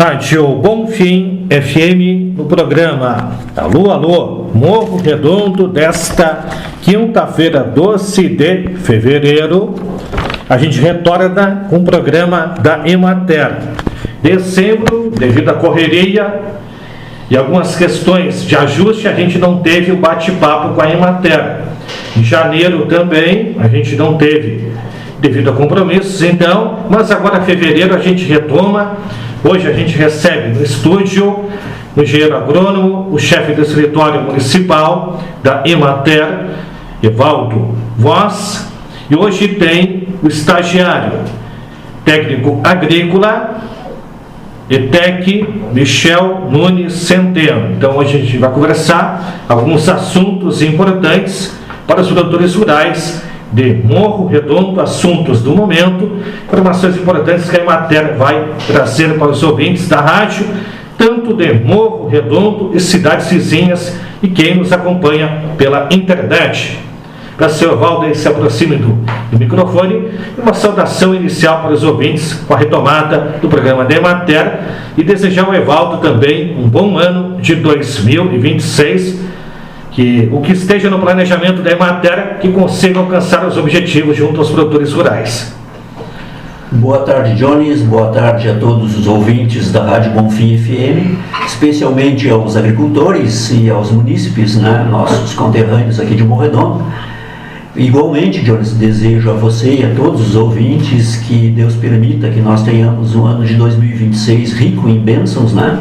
Rádio Bonfim FM no programa Alô, Alô, Morro Redondo, desta quinta-feira, 12 de fevereiro. A gente retorna com o programa da Emater. Dezembro, devido à correria e algumas questões de ajuste, a gente não teve o bate-papo com a Emater. Em janeiro também, a gente não teve, devido a compromissos, então, mas agora em fevereiro a gente retoma. Hoje a gente recebe no estúdio o engenheiro agrônomo, o chefe do escritório municipal da Emater, Evaldo Voz, e hoje tem o estagiário técnico agrícola, ETEC, Michel Nunes Centeno. Então hoje a gente vai conversar alguns assuntos importantes para os produtores rurais de Morro Redondo, assuntos do momento, informações importantes que a Emater vai trazer para os ouvintes da rádio, tanto de Morro Redondo e cidades vizinhas e quem nos acompanha pela internet. Para o seu Evaldo, se aproxime do microfone, uma saudação inicial para os ouvintes com a retomada do programa da Emater e desejar ao Evaldo também um bom ano de 2026, que o que esteja no planejamento da Emater, que consiga alcançar os objetivos junto aos produtores rurais. Boa tarde, Jones. Boa tarde a todos os ouvintes da Rádio Bonfim FM, especialmente aos agricultores e aos munícipes, né, nossos conterrâneos aqui de Morro Redondo. Igualmente, Jones, desejo a você e a todos os ouvintes que Deus permita que nós tenhamos um ano de 2026 rico em bênçãos, né?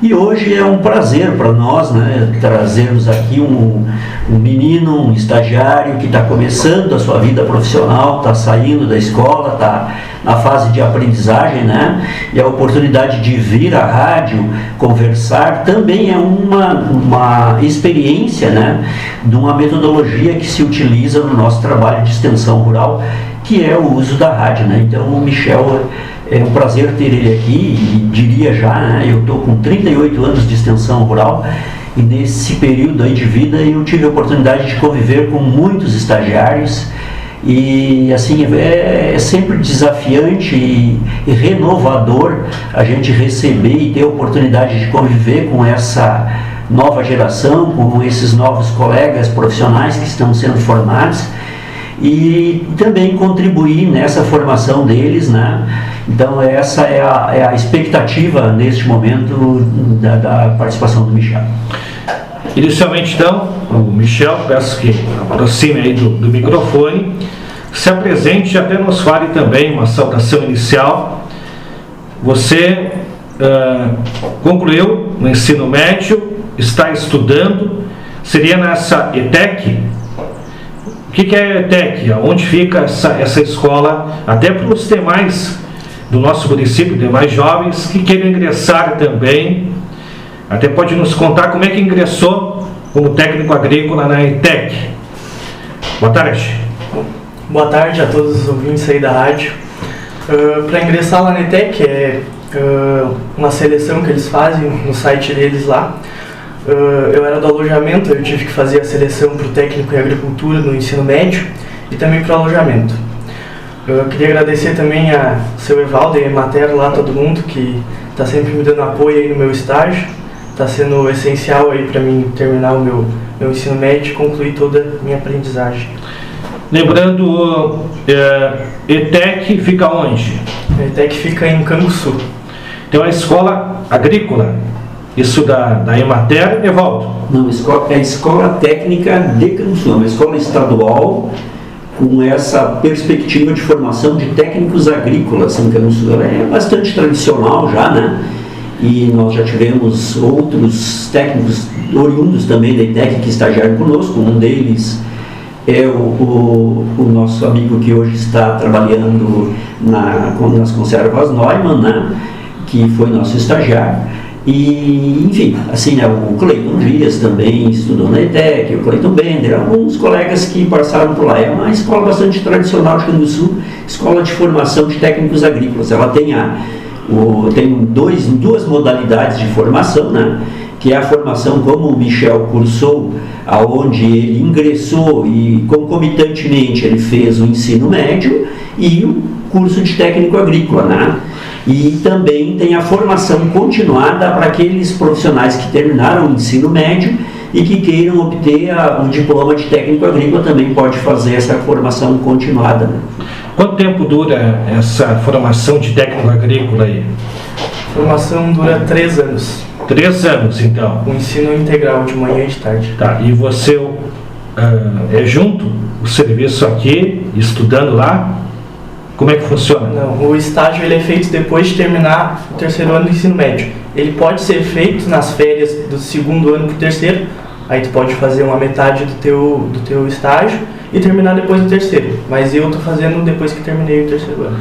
E hoje é um prazer para nós, né, trazermos aqui um menino, um estagiário que está começando a sua vida profissional, está saindo da escola, está na fase de aprendizagem, né, e a oportunidade de vir à rádio conversar também é uma experiência, né, de uma metodologia que se utiliza no nosso trabalho de extensão rural, que é o uso da rádio, né. Então o Michel, é um prazer ter ele aqui, e diria já, né, eu estou com 38 anos de extensão rural, e nesse período aí de vida eu tive a oportunidade de conviver com muitos estagiários, e assim, é sempre desafiante e renovador a gente receber e ter a oportunidade de conviver com essa nova geração, com esses novos colegas profissionais que estão sendo formados, e também contribuir nessa formação deles, né? Então essa é a expectativa neste momento da participação do Michel. Inicialmente então, o Michel, peço que aproxime aí do microfone, se apresente e até nos fale também uma saudação inicial. Você concluiu no ensino médio, está estudando, seria nessa ETEC? O que é a ETEC? Onde fica essa escola, até para os demais do nosso município, demais jovens que queiram ingressar também, até pode nos contar como é que ingressou como técnico agrícola na ETEC. Boa tarde. Boa tarde a todos os ouvintes aí da rádio. Para ingressar lá na ETEC é uma seleção que eles fazem no site deles lá. Eu era do alojamento, eu tive que fazer a seleção para o técnico em agricultura no ensino médio e também para o alojamento. Eu queria agradecer também a seu Evaldo e a Emater lá, todo mundo que está sempre me dando apoio aí no meu estágio. Está sendo essencial aí para mim terminar o meu ensino médio e concluir toda a minha aprendizagem. Lembrando, ETEC fica onde? A ETEC fica em Canguçu. Então a escola agrícola, isso da Emater, Evaldo? Não, é a Escola Técnica de Canguçu, uma escola estadual com essa perspectiva de formação de técnicos agrícolas em Canguçu. Ela é bastante tradicional já, né? E nós já tivemos outros técnicos oriundos também da ETEC que estagiaram conosco. Um deles é o nosso amigo que hoje está trabalhando nas conservas Neumann, né? Que foi nosso estagiário. E, enfim, assim, né, o Cleiton Dias também estudou na ETEC, o Cleiton Bender, alguns colegas que passaram por lá. É uma escola bastante tradicional de Canguçu, escola de formação de técnicos agrícolas. Ela tem duas modalidades de formação, né? que é a formação como o Michel cursou, aonde ele ingressou e concomitantemente ele fez o ensino médio e o curso de técnico agrícola, né? E também tem a formação continuada para aqueles profissionais que terminaram o ensino médio e que queiram obter o diploma de técnico agrícola, também pode fazer essa formação continuada, né? Quanto tempo dura essa formação de técnico agrícola aí? A formação dura 3 anos. 3 anos, então. O ensino integral de manhã e de tarde. Tá, e você é junto o serviço aqui, estudando lá? Como é que funciona? Não, o estágio ele é feito depois de terminar o 3º ano do ensino médio. Ele pode ser feito nas férias do 2º ano para o 3º, aí tu pode fazer uma metade do teu estágio e terminar depois do 3º. Mas eu estou fazendo depois que terminei o 3º ano.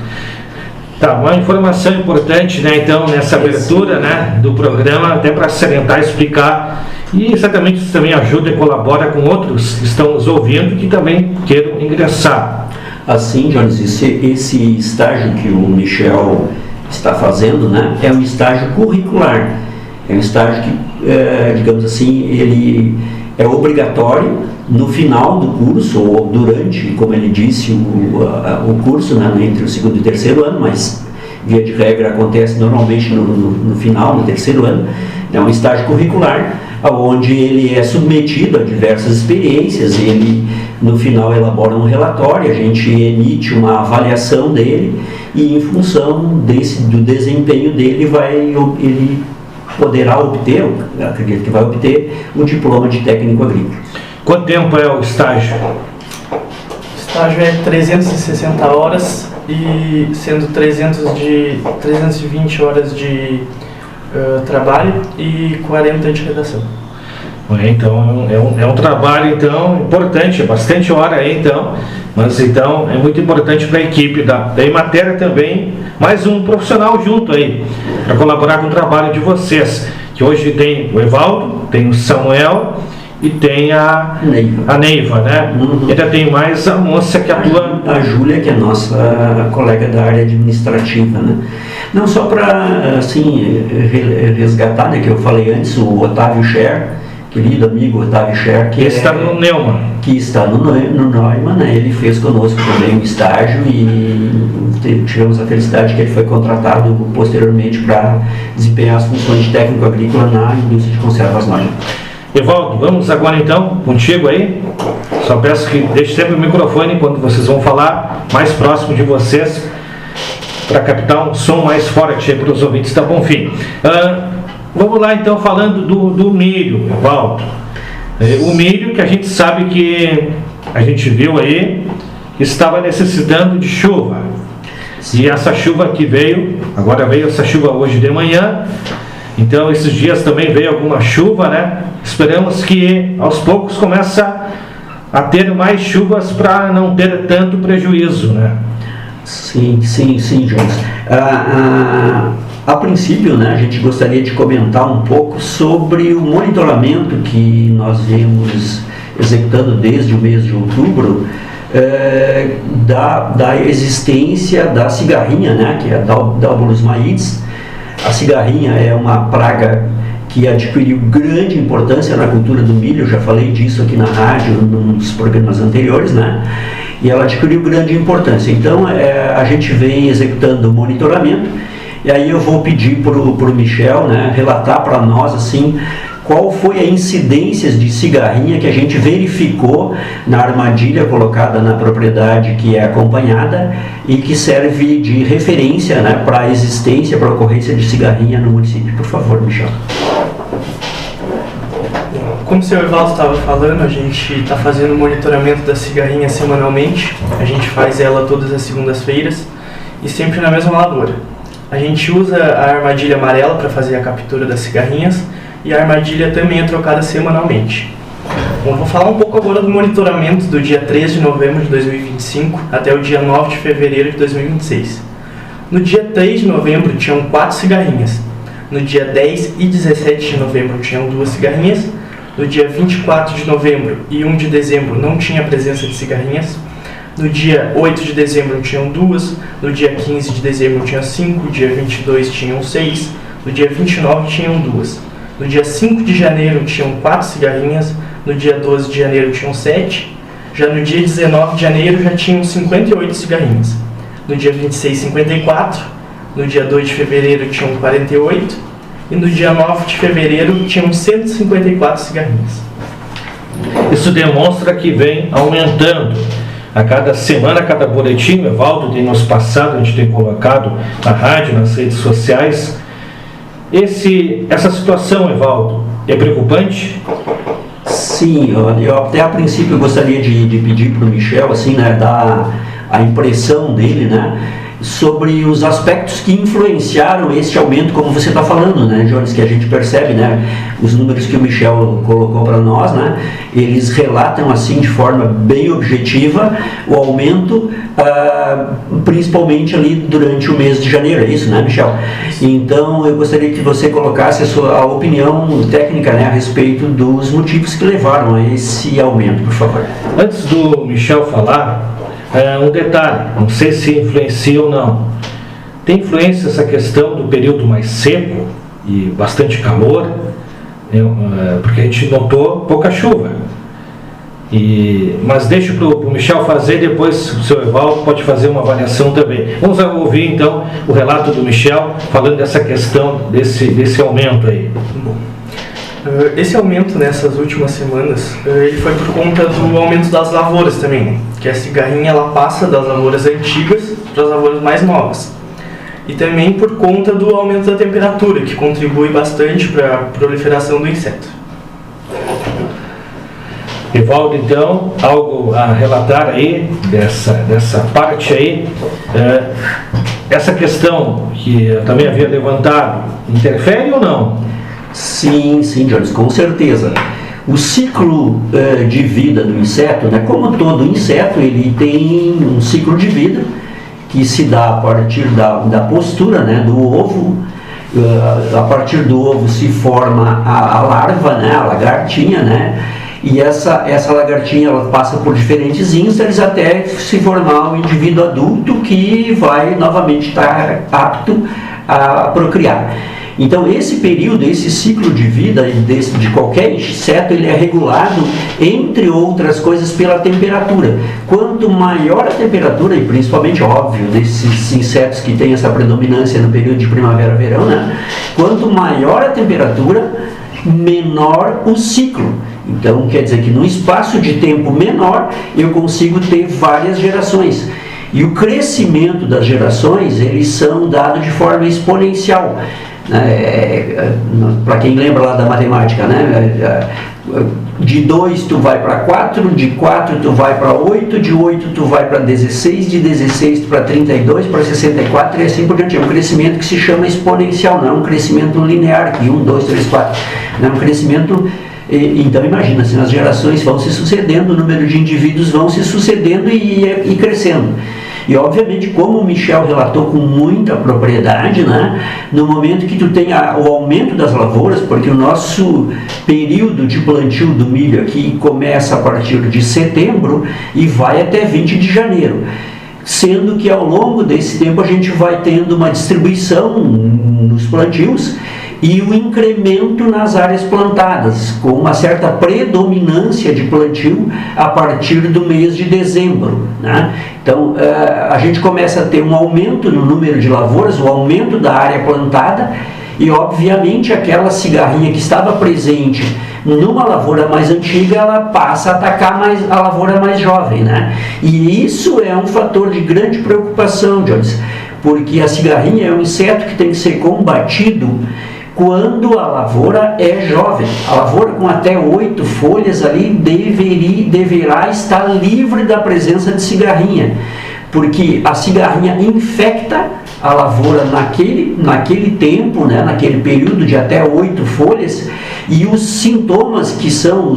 Tá, uma informação importante, né, então, nessa abertura, né, do programa, até para salientar, explicar, e certamente isso também ajuda e colabora com outros que estão nos ouvindo que também queiram ingressar. Assim, Jones, esse estágio que o Michel está fazendo, né, é um estágio curricular. É um estágio que, digamos assim, ele é obrigatório no final do curso, ou durante, como ele disse, o curso, né, entre o 2º e o 3º ano, mas via de regra acontece normalmente no final, no 3º ano. É um estágio curricular, onde ele é submetido a diversas experiências, ele no final elabora um relatório, a gente emite uma avaliação dele e em função do desempenho dele ele poderá obter, acredito que vai obter, o diploma de técnico agrícola. Quanto tempo é o estágio? O estágio é 360 horas e sendo 320 horas de trabalho e 40 de redação. Então é um trabalho então importante, é bastante hora aí então, mas então é muito importante para a equipe da Emater também, mais um profissional junto aí, para colaborar com o trabalho de vocês, que hoje tem o Evaldo, tem o Samuel e tem a Neiva, né? Uhum. E ainda tem mais a moça que atua... A Júlia, que é nossa colega da área administrativa, né? Não só para, assim, resgatar, né, que eu falei antes, o Otávio Scher, querido amigo Otávio Scher, que está no Neumann. Que está no Neumann, né? Ele fez conosco também um estágio e tivemos a felicidade que ele foi contratado posteriormente para desempenhar as funções de técnico agrícola na indústria de conservas Neumann. Evaldo, vamos agora então contigo aí. Só peço que deixe sempre o microfone quando vocês vão falar mais próximo de vocês, para captar um som mais forte para os ouvintes da Bonfim. Vamos lá então falando do milho, Evaldo. O milho que a gente sabe que a gente viu aí estava necessitando de chuva. E essa chuva que veio, agora veio essa chuva hoje de manhã, então esses dias também veio alguma chuva, né? Esperamos que aos poucos comece a ter mais chuvas para não ter tanto prejuízo, né? Sim, Jones. A princípio, né, a gente gostaria de comentar um pouco sobre o monitoramento que nós viemos executando desde o mês de outubro, da existência da cigarrinha, né, que é a Dalbolus maides. A cigarrinha é uma praga que adquiriu grande importância na cultura do milho, eu já falei disso aqui na rádio, nos programas anteriores, né? E ela adquiriu grande importância. Então, a gente vem executando o monitoramento, e aí eu vou pedir para o Michel, né, relatar para nós, assim, qual foi a incidência de cigarrinha que a gente verificou na armadilha colocada na propriedade que é acompanhada e que serve de referência, né, para a existência, para a ocorrência de cigarrinha no município. Por favor, Michel. Como o senhor Evaldo estava falando, a gente está fazendo o monitoramento da cigarrinha semanalmente. A gente faz ela todas as segundas-feiras e sempre na mesma lavoura. A gente usa a armadilha amarela para fazer a captura das cigarrinhas e a armadilha também é trocada semanalmente. Bom, vou falar um pouco agora do monitoramento do dia 3 de novembro de 2025 até o dia 9 de fevereiro de 2026. No dia 3 de novembro tinham 4 cigarrinhas. No dia 10 e 17 de novembro tinham 2 cigarrinhas. No dia 24 de novembro e 1 de dezembro não tinha presença de cigarrinhas. No dia 8 de dezembro tinham 2, no dia 15 de dezembro tinham 5, no dia 22 tinham 6, no dia 29 tinham 2. No dia 5 de janeiro tinham 4 cigarrinhas, no dia 12 de janeiro tinham 7, já no dia 19 de janeiro já tinham 58 cigarrinhas, no dia 26, 54, no dia 2 de fevereiro tinham 48 e no dia 9 de fevereiro tinham 154 cigarrinhas. Isso demonstra que vem aumentando. A cada semana, a cada boletim, o Evaldo tem nos passado, a gente tem colocado na rádio, nas redes sociais. Essa situação, Evaldo, é preocupante? Sim, eu até a princípio gostaria de pedir para o Michel, assim, né, dar a impressão dele, né, sobre os aspectos que influenciaram este aumento, como você está falando, né, Jones, que a gente percebe, né, os números que o Michel colocou para nós, né, eles relatam, assim, de forma bem objetiva, o aumento, principalmente ali durante o mês de janeiro, é isso, né, Michel? Então, eu gostaria que você colocasse a opinião técnica, né, a respeito dos motivos que levaram a esse aumento, por favor. Antes do Michel falar, um detalhe, não sei se influencia ou não. Tem influência essa questão do período mais seco e bastante calor, né, porque a gente notou pouca chuva. Mas deixo para o Michel fazer, depois o seu Evaldo pode fazer uma avaliação também. Vamos ouvir então o relato do Michel falando dessa questão, desse aumento aí. Bom, esse aumento nessas últimas semanas, ele foi por conta do aumento das lavouras também, né? Que a cigarrinha ela passa das lavouras antigas para as lavouras mais novas. E também por conta do aumento da temperatura, que contribui bastante para a proliferação do inseto. Evaldo, então, algo a relatar aí dessa parte aí, essa questão que eu também havia levantado, interfere ou não? Sim, Jones, com certeza. O ciclo de vida do inseto, né, como todo inseto, ele tem um ciclo de vida que se dá a partir da postura, né, do ovo. A partir do ovo se forma a larva, né, a lagartinha, né, e essa lagartinha ela passa por diferentes ínstares até se formar um indivíduo adulto que vai novamente estar apto a procriar. Então esse período, esse ciclo de vida de qualquer inseto, ele é regulado, entre outras coisas, pela temperatura. Quanto maior a temperatura, e principalmente, óbvio, desses insetos que têm essa predominância no período de primavera-verão, né? Quanto maior a temperatura, menor o ciclo. Então quer dizer que num espaço de tempo menor, eu consigo ter várias gerações. E o crescimento das gerações, eles são dados de forma exponencial. Para quem lembra lá da matemática, né? De 2 tu vai para 4, de 4 tu vai para 8, de 8 tu vai para 16, de 16 para 32, para 64 e assim por diante. É um crescimento que se chama exponencial, não é um crescimento linear, que 1, 2, 3, 4. Não é um crescimento. Então imagina, assim, as gerações vão se sucedendo, o número de indivíduos vão se sucedendo e crescendo. E obviamente, como o Michel relatou com muita propriedade, né, no momento que tu tem o aumento das lavouras, porque o nosso período de plantio do milho aqui começa a partir de setembro e vai até 20 de janeiro. Sendo que ao longo desse tempo a gente vai tendo uma distribuição nos plantios e o incremento nas áreas plantadas, com uma certa predominância de plantio a partir do mês de dezembro, né? Então, a gente começa a ter um aumento no número de lavouras, o aumento da área plantada e, obviamente, aquela cigarrinha que estava presente numa lavoura mais antiga, ela passa a atacar a lavoura mais jovem, né? E isso é um fator de grande preocupação, Jones, porque a cigarrinha é um inseto que tem que ser combatido quando a lavoura é jovem. A lavoura com até 8 folhas ali deverá estar livre da presença de cigarrinha, porque a cigarrinha infecta a lavoura naquele tempo, né, naquele período de até 8 folhas, e os sintomas que são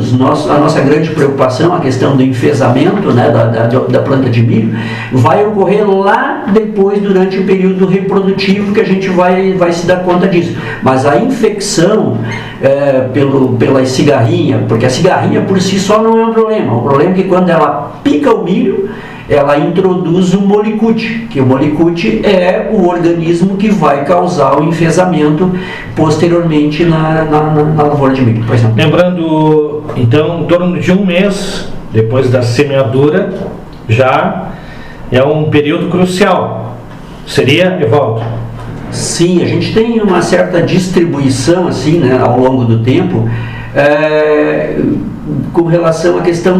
a nossa grande preocupação, a questão do enfesamento, né, da planta de milho, vai ocorrer lá depois, durante o período reprodutivo, que a gente vai se dar conta disso. Mas a infecção pela cigarrinha, porque a cigarrinha por si só não é um problema. O problema é que quando ela pica o milho, ela introduz o molicute, que o molicute é o organismo que vai causar o enfesamento posteriormente na lavoura de milho. Pois não. Lembrando, então, em torno de um mês depois da semeadura, já é um período crucial. Seria, Evaldo? Sim, a gente tem uma certa distribuição assim, né, ao longo do tempo, com relação à questão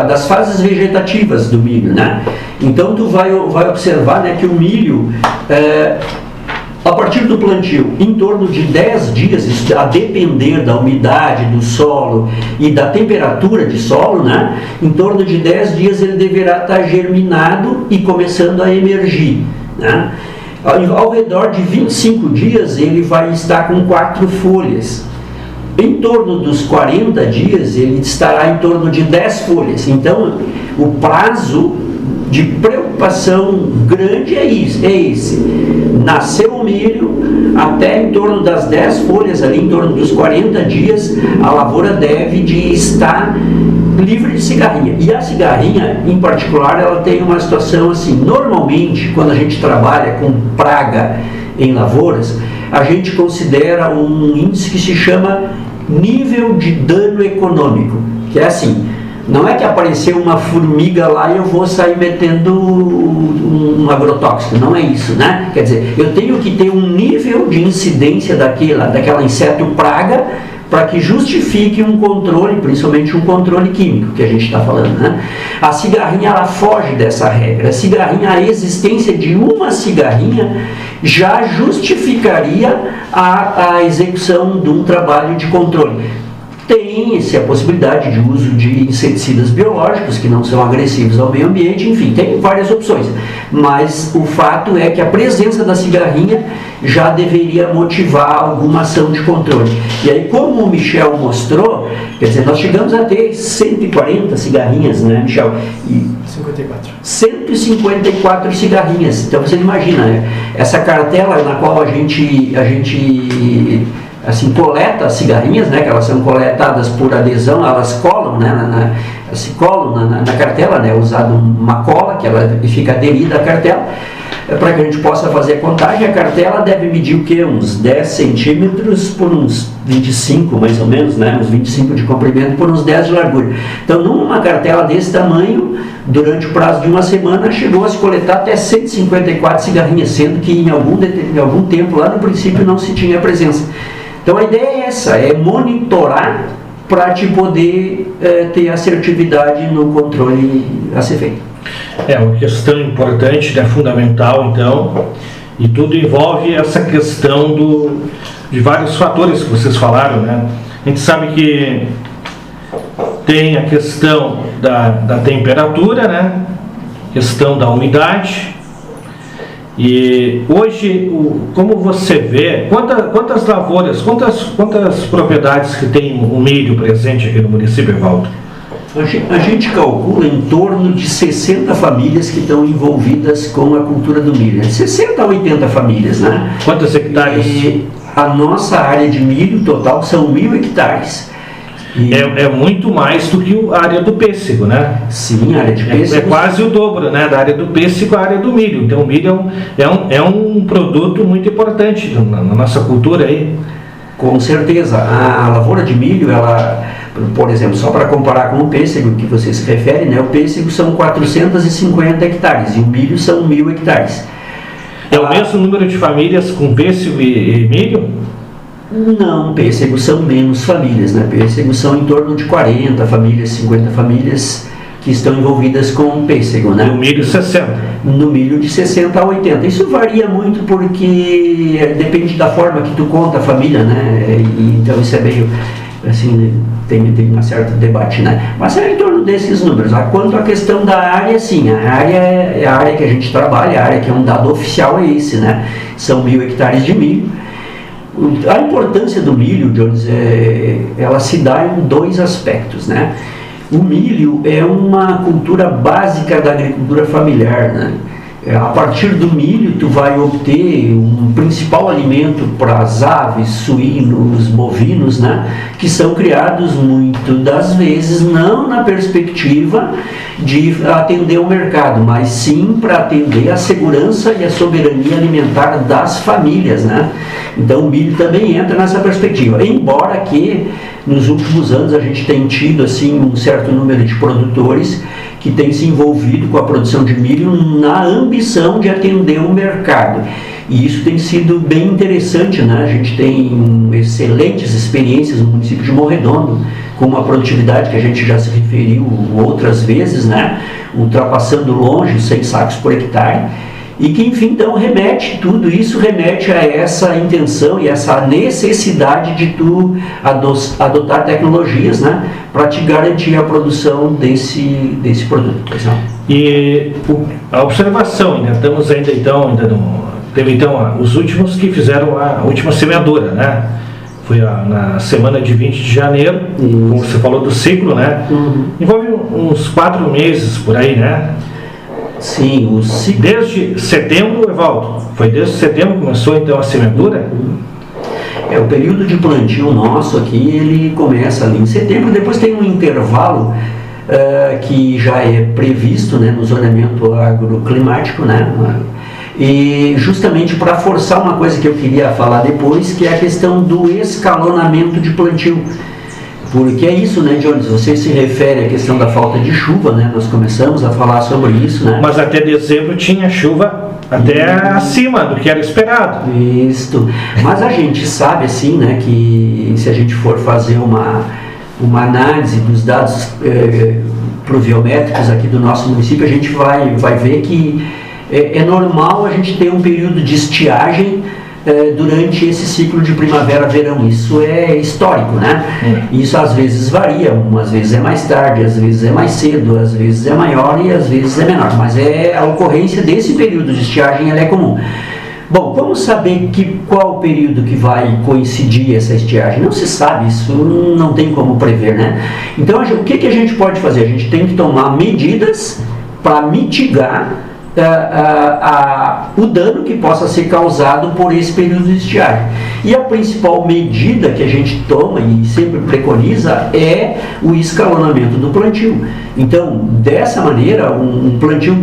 das fases vegetativas do milho, né? Então tu vai observar, né, que o milho, a partir do plantio, em torno de 10 dias, isso a depender da umidade do solo e da temperatura de solo, né, em torno de 10 dias ele deverá estar germinado e começando a emergir, né? Ao redor de 25 dias ele vai estar com 4 folhas. Em torno dos 40 dias ele estará em torno de 10 folhas. Então o prazo de preocupação grande é esse. Nasceu o milho, até em torno das 10 folhas, ali em torno dos 40 dias, a lavoura deve de estar livre de cigarrinha. E a cigarrinha, em particular, ela tem uma situação assim, normalmente, quando a gente trabalha com praga em lavouras, a gente considera um índice que se chama nível de dano econômico, que é assim, não é que apareceu uma formiga lá e eu vou sair metendo um agrotóxico, não é isso, né? Quer dizer, eu tenho que ter um nível de incidência daquela inseto praga para que justifique um controle, principalmente um controle químico que a gente está falando, né? A cigarrinha, ela foge dessa regra. A existência de uma cigarrinha já justificaria a execução de um trabalho de controle. Tem-se a possibilidade de uso de inseticidas biológicos que não são agressivos ao meio ambiente, enfim, tem várias opções. Mas o fato é que a presença da cigarrinha já deveria motivar alguma ação de controle. E aí, como o Michel mostrou, quer dizer, nós chegamos a ter 140 cigarrinhas, né, Michel? 154 cigarrinhas. Então você imagina, né? Essa cartela na qual a gente assim, coleta as cigarrinhas, né, que elas são coletadas por adesão, elas colam, né, se colam na cartela, né, usado uma cola que ela fica aderida à cartela, para que a gente possa fazer a contagem. A cartela deve medir o quê? Uns 10 centímetros por uns 25, mais ou menos, né, uns 25 de comprimento por uns 10 de largura. Então, numa cartela desse tamanho, durante o prazo de uma semana, chegou a se coletar até 154 cigarrinhas, sendo que em algum tempo, lá no princípio, não se tinha presença. Então a ideia é essa, é monitorar para te poder ter assertividade no controle a ser feito. É uma questão importante, né, fundamental, então, e tudo envolve essa questão de vários fatores que vocês falaram, né? A gente sabe que tem a questão da temperatura, né? Questão da umidade. E hoje, como você vê, quantas lavouras, quantas propriedades que tem o milho presente aqui no município, Evaldo? A gente calcula em torno de 60 famílias que estão envolvidas com a cultura do milho. 60 a 80 famílias, né? Quantos hectares? E a nossa área de milho total são 1.000 hectares. É muito mais do que a área do pêssego, né? Sim, a área de pêssego. É quase o dobro, né? Da área do pêssego à área do milho. Então o milho é um produto muito importante na nossa cultura aí. Com certeza. A lavoura de milho, ela, por exemplo, só para comparar com o pêssego que você se refere, né? O pêssego são 450 hectares e o milho são 1.000 hectares. É o mesmo número de famílias com pêssego e milho? Não, pêssegos são menos famílias, né? Pêssegos são em torno de 40 famílias, 50 famílias que estão envolvidas com pêssego, né? No milho 60. No milho de 60 a 80. Isso varia muito porque depende da forma que tu conta a família, né? E, então isso é meio, assim, tem um certo debate, né? Mas é em torno desses números. Quanto à questão da área, sim, a área é a área que a gente trabalha, a área que é um dado oficial é esse, né? São 1.000 hectares de milho. A importância do milho, Jones, ela se dá em dois aspectos, né? O milho é uma cultura básica da agricultura familiar, né? A partir do milho, tu vai obter um principal alimento para as aves, suínos, bovinos, né? Que são criados muitas das vezes não na perspectiva de atender o mercado, mas sim para atender a segurança e a soberania alimentar das famílias, né? Então o milho também entra nessa perspectiva, embora que nos últimos anos a gente tenha tido assim um certo número de produtores que tem se envolvido com a produção de milho na ambição de atender o mercado. E isso tem sido bem interessante, né? A gente tem excelentes experiências no município de Morredondo, com uma produtividade que a gente já se referiu outras vezes, né? Ultrapassando longe os 100 sacos por hectare. E que, enfim, então tudo isso remete a essa intenção e essa necessidade de tu adotar tecnologias, né, para te garantir a produção desse produto. E a observação, ainda estamos teve os últimos que fizeram a última semeadura, né? Foi na semana de 20 de janeiro, como você falou do ciclo, né? Envolve uns 4 meses por aí, né? Sim, desde setembro, Evaldo, foi desde setembro que começou então a semeadura? O período de plantio nosso aqui, ele começa ali em setembro, depois tem um intervalo que já é previsto, né, no zoneamento agroclimático, né? E justamente para forçar uma coisa que eu queria falar depois, que é a questão do escalonamento de plantio. Porque é isso, né, Jones? Você se refere à questão da falta de chuva, né? Nós começamos a falar sobre isso, né? Mas até dezembro tinha chuva até acima do que era esperado. Isso. Mas a gente sabe, assim, né, que se a gente for fazer uma análise dos dados pluviométricos aqui do nosso município, a gente vai ver que é normal a gente ter um período de estiagem durante esse ciclo de primavera-verão. Isso é histórico, né? Isso às vezes varia, às vezes é mais tarde, às vezes é mais cedo, às vezes é maior e às vezes é menor, mas a ocorrência desse período de estiagem ela é comum. Bom, vamos saber qual o período que vai coincidir essa estiagem? Não se sabe, isso não tem como prever, né? Então o que a gente pode fazer? A gente tem que tomar medidas para mitigar o dano que possa ser causado por esse período de estiagem. E a principal medida que a gente toma e sempre preconiza é o escalonamento do plantio. Então, dessa maneira, um plantio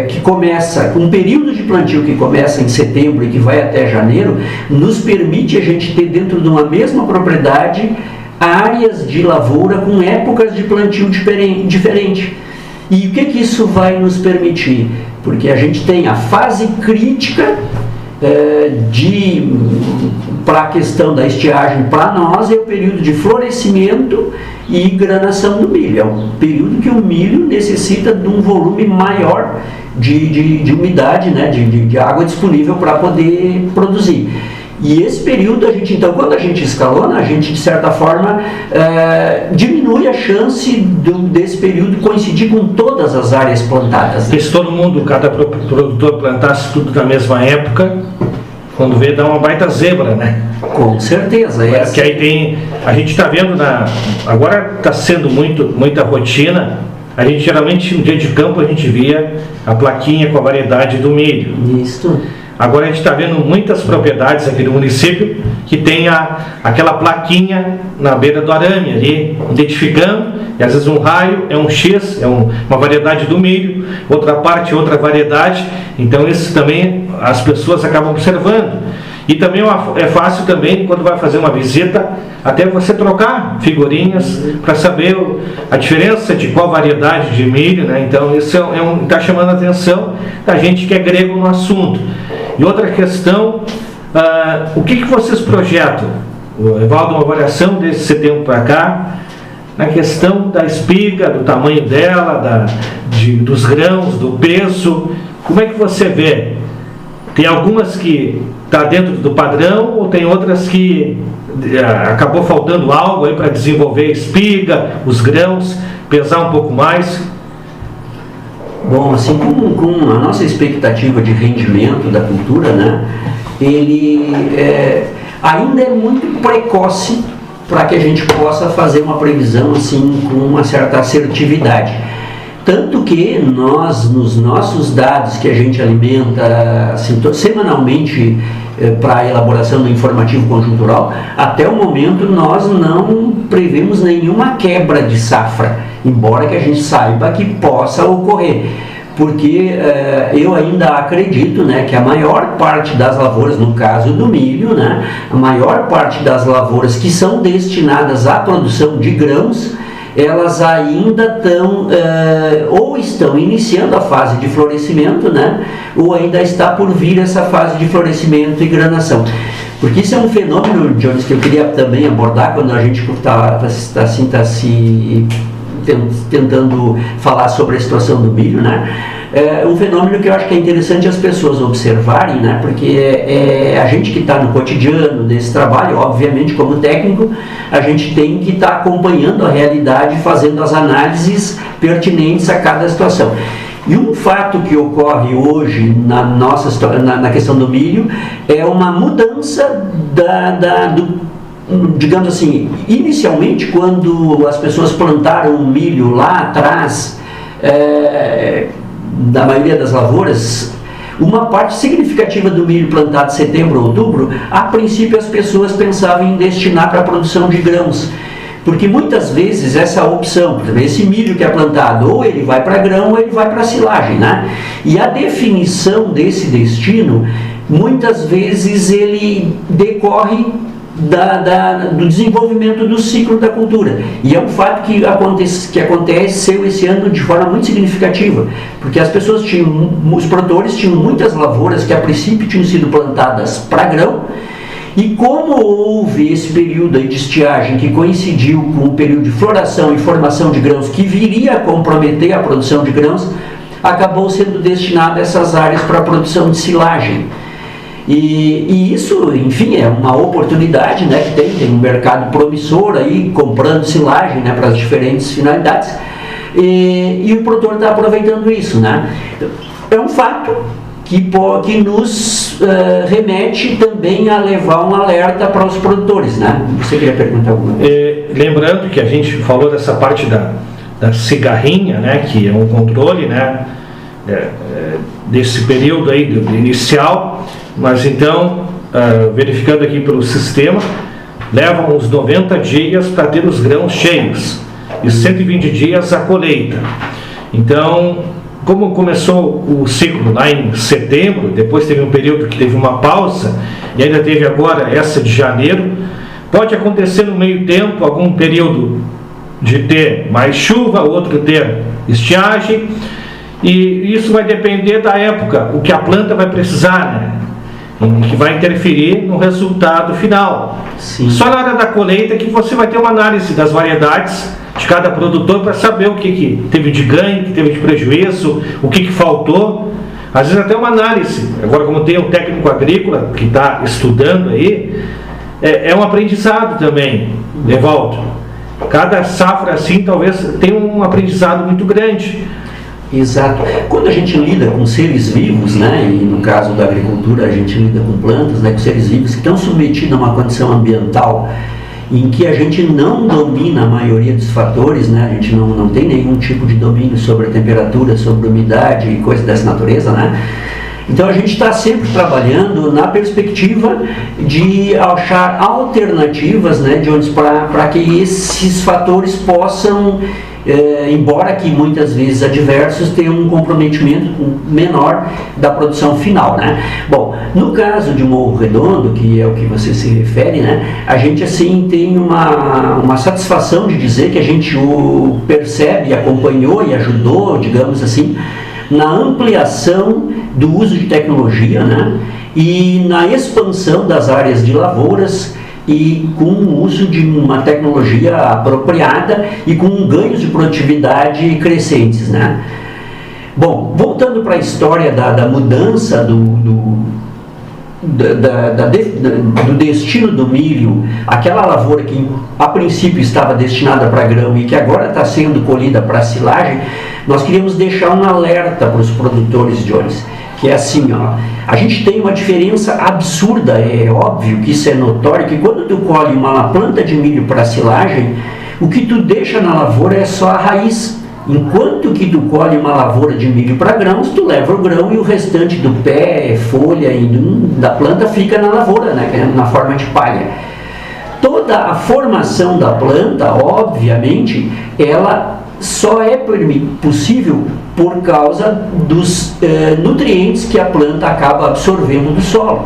que começa, um período de plantio que começa em setembro e que vai até janeiro, nos permite a gente ter dentro de uma mesma propriedade áreas de lavoura com épocas de plantio diferente. E o que isso vai nos permitir? Porque a gente tem a fase crítica para a questão da estiagem, para nós é o período de florescimento e granação do milho. É o período que o milho necessita de um volume maior de umidade, né, de água disponível para poder produzir. E esse período, então, quando a gente escalona, a gente, de certa forma, diminui a chance desse período coincidir com todas as áreas plantadas. Né? Se todo mundo, cada produtor plantasse tudo na mesma época, quando vê, dá uma baita zebra, né? Com certeza. Porque aí a gente está vendo, agora está sendo muita rotina. A gente geralmente, no dia de campo, a gente via a plaquinha com a variedade do milho. Isso. Agora a gente está vendo muitas propriedades aqui do município que tem aquela plaquinha na beira do arame ali, identificando, e às vezes um raio é um X, é uma variedade do milho, outra parte, outra variedade. Então isso também as pessoas acabam observando. E também é fácil também, quando vai fazer uma visita, até você trocar figurinhas para saber a diferença de qual variedade de milho, né? Então isso está chamando a atenção da gente que é grego no assunto. E outra questão, o que vocês projetam, Evaldo, uma avaliação desse setembro para cá, na questão da espiga, do tamanho dela, dos grãos, do peso, como é que você vê? Tem algumas que está dentro do padrão ou tem outras que acabou faltando algo aí para desenvolver a espiga, os grãos, pesar um pouco mais? Bom, assim, com a nossa expectativa de rendimento da cultura, né, ele ainda é muito precoce para que a gente possa fazer uma previsão assim com uma certa assertividade. Tanto que nós, nos nossos dados que a gente alimenta assim, semanalmente para a elaboração do informativo conjuntural, até o momento nós não prevemos nenhuma quebra de safra, embora que a gente saiba que possa ocorrer. Porque eu ainda acredito, né, que a maior parte das lavouras, no caso do milho, né, a maior parte das lavouras que são destinadas à produção de grãos, elas ainda estão, ou estão iniciando a fase de florescimento, né, ou ainda está por vir essa fase de florescimento e granação. Porque isso é um fenômeno, Jones, que eu queria também abordar quando a gente está tentando falar sobre a situação do milho, né? É um fenômeno que eu acho que é interessante as pessoas observarem, né? Porque a gente que está no cotidiano desse trabalho, obviamente como técnico, a gente tem que estar acompanhando a realidade, fazendo as análises pertinentes a cada situação. E um fato que ocorre hoje na questão do milho é uma mudança digamos assim, inicialmente quando as pessoas plantaram o milho lá atrás, da maioria das lavouras, uma parte significativa do milho plantado em setembro ou outubro, a princípio as pessoas pensavam em destinar para a produção de grãos. Porque muitas vezes essa opção, por exemplo, esse milho que é plantado, ou ele vai para grão ou ele vai para silagem, né? E a definição desse destino, muitas vezes ele decorre do desenvolvimento do ciclo da cultura. E é um fato que aconteceu esse ano de forma muito significativa, porque as pessoas os produtores tinham muitas lavouras que a princípio tinham sido plantadas para grão, e como houve esse período de estiagem que coincidiu com o período de floração e formação de grãos que viria a comprometer a produção de grãos, acabou sendo destinado essas áreas para a produção de silagem. E isso, enfim, é uma oportunidade, né, que tem um mercado promissor aí, comprando silagem, né, para as diferentes finalidades, e o produtor está aproveitando isso, né. É um fato que nos remete também a levar um alerta para os produtores, né. Você queria perguntar alguma coisa? Lembrando que a gente falou dessa parte da cigarrinha, né, que é um controle, né, desse período aí inicial. Mas então, verificando aqui pelo sistema, levam uns 90 dias para ter os grãos cheios e 120 dias a colheita. Então, como começou o ciclo lá em setembro, depois teve um período que teve uma pausa e ainda teve agora essa de janeiro, pode acontecer no meio tempo algum período de ter mais chuva, outro ter estiagem, e isso vai depender da época, o que a planta vai precisar, né? Que vai interferir no resultado final. Sim. Só na hora da colheita que você vai ter uma análise das variedades de cada produtor para saber o que teve de ganho, o que teve de prejuízo, o que faltou. Às vezes até uma análise. Agora, como tem um técnico agrícola que está estudando aí, é um aprendizado também, Evaldo. Cada safra assim talvez tenha um aprendizado muito grande. Exato. Quando a gente lida com seres vivos, né, e no caso da agricultura a gente lida com plantas, né, com seres vivos que estão submetidos a uma condição ambiental em que a gente não domina a maioria dos fatores, né, a gente não tem nenhum tipo de domínio sobre a temperatura, sobre a umidade e coisas dessa natureza, né. Então a gente está sempre trabalhando na perspectiva de achar alternativas, né, para que esses fatores possam, embora que muitas vezes adversos, tenham um comprometimento menor da produção final, né? Bom, no caso de Morro Redondo, que é o que você se refere, né, a gente assim tem uma satisfação de dizer que a gente o percebe, acompanhou e ajudou, digamos assim, na ampliação do uso de tecnologia, né, e na expansão das áreas de lavouras e com o uso de uma tecnologia apropriada e com ganhos de produtividade crescentes, né. Bom, voltando para a história da mudança do destino do milho, aquela lavoura que a princípio estava destinada para grão e que agora está sendo colhida para silagem, nós queríamos deixar um alerta para os produtores, Jones, que é assim, ó, a gente tem uma diferença absurda, é óbvio que isso é notório, que quando tu colhe uma planta de milho para silagem, o que tu deixa na lavoura é só a raiz, Enquanto que tu colhe uma lavoura de milho para grãos, tu leva o grão e o restante do pé, folha e da planta fica na lavoura, né, na forma de palha. Toda a formação da planta, obviamente, ela só é possível por causa dos nutrientes que a planta acaba absorvendo do solo.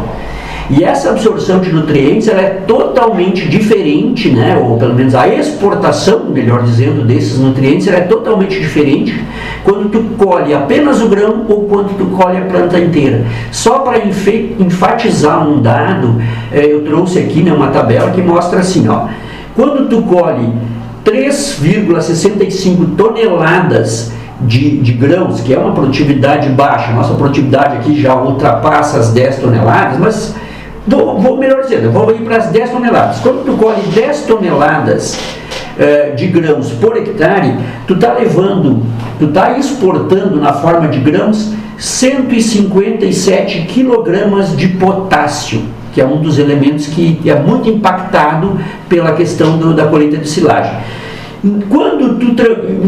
E essa absorção de nutrientes ela é totalmente diferente, né? Ou pelo menos a exportação, melhor dizendo, desses nutrientes ela é totalmente diferente quando tu colhe apenas o grão ou quando tu colhe a planta inteira. Só para enfatizar um dado, eu trouxe aqui, né, uma tabela que mostra assim, ó, quando tu colhe 3,65 toneladas de grãos, que é uma produtividade baixa, nossa produtividade aqui já ultrapassa as 10 toneladas, mas vou melhor dizendo, eu vou ir para as 10 toneladas. Quando tu colhe 10 toneladas de grãos por hectare, tu está exportando na forma de grãos 157 quilogramas de potássio, que é um dos elementos que é muito impactado pela questão da colheita de silagem. Quando tu,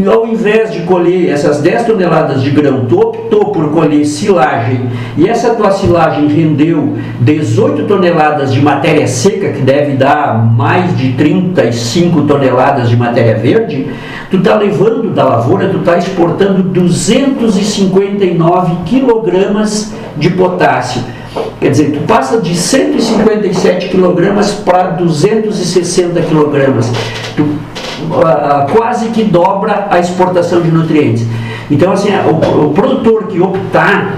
ao invés de colher essas 10 toneladas de grão, tu optou por colher silagem, e essa tua silagem rendeu 18 toneladas de matéria seca, que deve dar mais de 35 toneladas de matéria verde, tu está levando da lavoura, tu está exportando 259 quilogramas de potássio. Quer dizer, tu passa de 157 quilogramas para 260 quilogramas. Tu quase que dobra a exportação de nutrientes. Então, assim, o produtor que optar,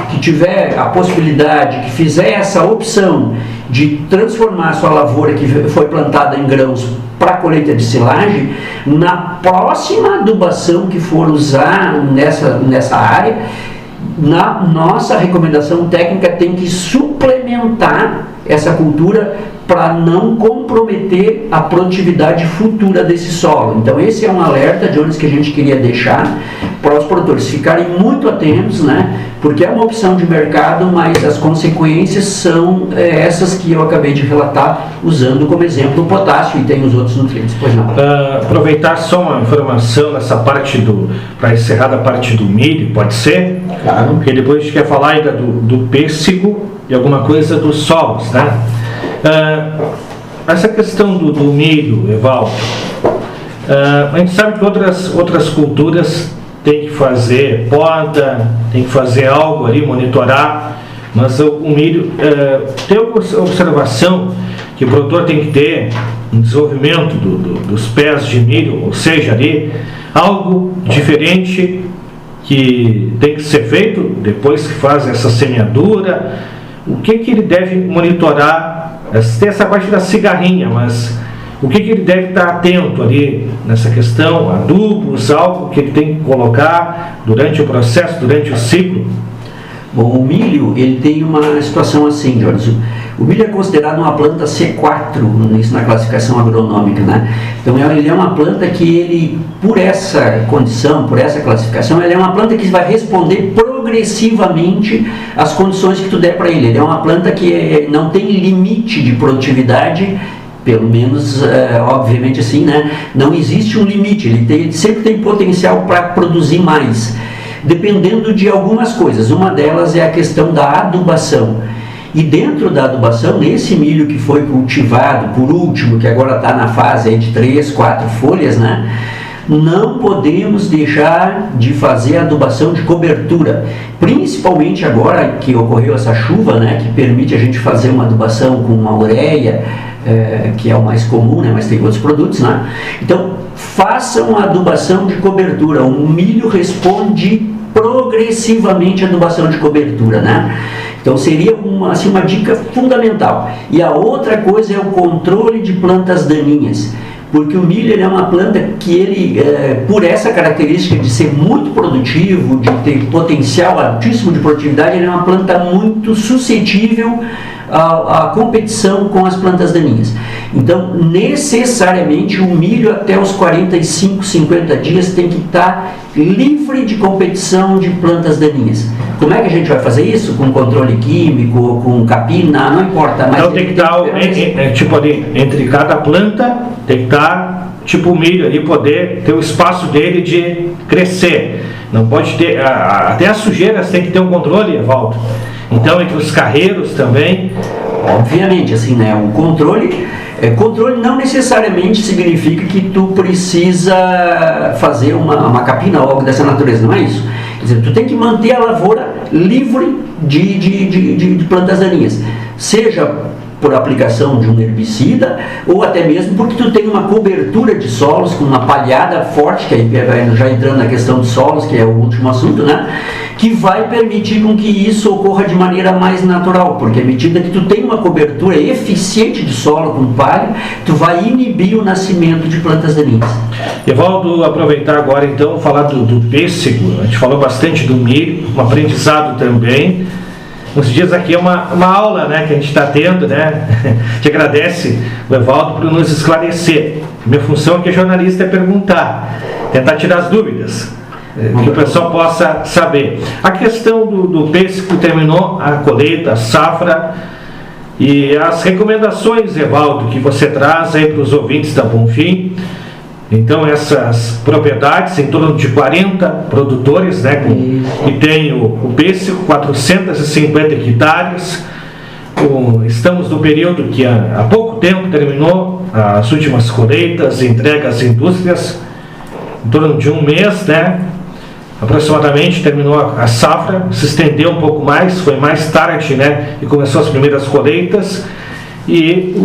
que tiver a possibilidade, que fizer essa opção de transformar a sua lavoura que foi plantada em grãos para colheita de silagem, na próxima adubação que for usar nessa área, na nossa recomendação técnica tem que suplementar essa cultura para não comprometer a produtividade futura desse solo. Então esse é um alerta, Jones, que a gente queria deixar para os produtores ficarem muito atentos, né? Porque é uma opção de mercado, mas as consequências são essas que eu acabei de relatar, usando como exemplo o potássio, e tem os outros nutrientes. Pois não. Aproveitar só uma informação nessa parte para encerrar da parte do milho, pode ser? Claro. Porque depois a gente quer falar ainda do pêssego e alguma coisa dos solos, né? Essa questão do milho, Evaldo, a gente sabe que outras culturas têm que fazer poda, tem que fazer algo ali, monitorar, mas o milho, tem uma observação que o produtor tem que ter um desenvolvimento dos pés de milho, ou seja, ali, algo diferente que tem que ser feito depois que faz essa semeadura. O que ele deve monitorar? Tem essa parte da cigarrinha, mas o que ele deve estar atento ali nessa questão? Adubos, algo que ele tem que colocar durante o processo, durante o ciclo? Bom, o milho, ele tem uma situação assim, Jorge. O milho é considerado uma planta C4, isso na classificação agronômica, né? Então ele é uma planta que ele, por essa condição, por essa classificação, ele é uma planta que vai responder progressivamente às condições que tu der para ele. Ele é uma planta que não tem limite de produtividade, pelo menos, obviamente assim, né? Não existe um limite, ele sempre tem potencial para produzir mais, dependendo de algumas coisas. Uma delas é a questão da adubação. E dentro da adubação, nesse milho que foi cultivado, por último, que agora está na fase aí de 3, 4 folhas, né? Não podemos deixar de fazer a adubação de cobertura, principalmente agora que ocorreu essa chuva, né? Que permite a gente fazer uma adubação com uma ureia, que é o mais comum, né? Mas tem outros produtos, né? Então, façam a adubação de cobertura. O milho responde progressivamente à adubação de cobertura, né? Então seria uma dica fundamental. E a outra coisa é o controle de plantas daninhas, porque o milho ele é uma planta que ele, por essa característica de ser muito produtivo, de ter potencial altíssimo de produtividade, ele é uma planta muito suscetível à competição com as plantas daninhas. Então, necessariamente, o milho até os 45, 50 dias tem que estar livre de competição de plantas daninhas. Como é que a gente vai fazer isso? Com controle químico, com capina, não importa. Mas então tem que estar, tipo ali, entre cada planta, tem que estar, tipo o milho ali, poder ter o espaço dele de crescer. Não pode ter, até as sujeiras tem que ter um controle, Evaldo. Então, entre os carreiros também. Obviamente, assim, né? O controle não necessariamente significa que tu precisa fazer uma capina ou algo dessa natureza, não é isso. Quer dizer, tu tem que manter a lavoura livre de plantas daninhas, seja por aplicação de um herbicida, ou até mesmo porque tu tem uma cobertura de solos com uma palhada forte, que aí vai já entrando na questão dos solos, que é o último assunto, né? Que vai permitir com que isso ocorra de maneira mais natural, porque à medida que tu tem uma cobertura eficiente de solo com palha, tu vai inibir o nascimento de plantas daninhas. Evaldo, aproveitar agora então, falar do pêssego. A gente falou bastante do milho, um aprendizado também. Uns dias aqui é uma aula, né, que a gente está tendo, né? A gente agradece o Evaldo por nos esclarecer. Minha função aqui, jornalista, é perguntar, tentar tirar as dúvidas, que o pessoal possa saber. A questão do pêssego terminou a colheita, a safra, e as recomendações, Evaldo, que você traz aí para os ouvintes da Bonfim. Então, essas propriedades, em torno de 40 produtores, né, que tem o pêssego, 450 hectares. Estamos no período que há pouco tempo terminou as últimas colheitas, entregas às indústrias, em torno de um mês, né, aproximadamente, terminou a safra, se estendeu um pouco mais, foi mais tarde, né, e começou as primeiras colheitas. E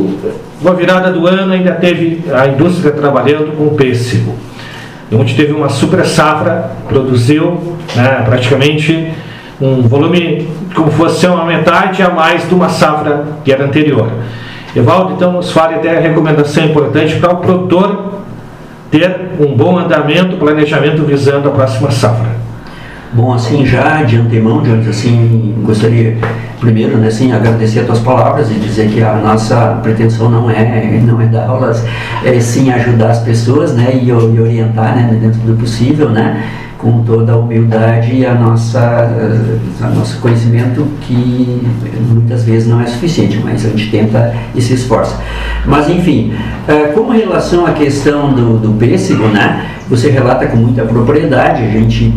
com a virada do ano ainda teve a indústria trabalhando com pêssego, onde teve uma super safra, produziu, né, praticamente um volume como fosse uma metade a mais de uma safra que era anterior. Evaldo, então nos fale até a recomendação importante para o produtor ter um bom andamento, planejamento visando a próxima safra. Bom, assim, já de antemão, Jones, assim, gostaria primeiro, né, assim, agradecer as tuas palavras e dizer que a nossa pretensão não é dar aulas, é sim ajudar as pessoas, né, e orientar, né, dentro do possível, né, com toda a humildade e a nosso conhecimento, que muitas vezes não é suficiente, mas a gente tenta e se esforça. Mas enfim, com relação à questão do pêssego, né, você relata com muita propriedade,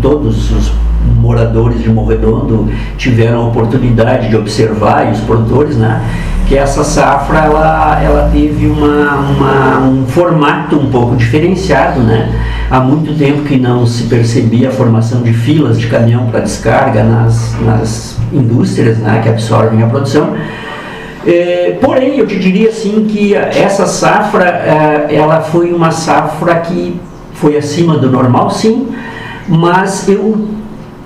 todos os moradores de Morredondo tiveram a oportunidade de observar, e os produtores, né, que essa safra ela teve um formato um pouco diferenciado, né? Há muito tempo que não se percebia a formação de filas de caminhão para descarga nas indústrias, né, que absorvem a produção. Porém, eu te diria assim que essa safra ela foi uma safra que foi acima do normal, sim, mas eu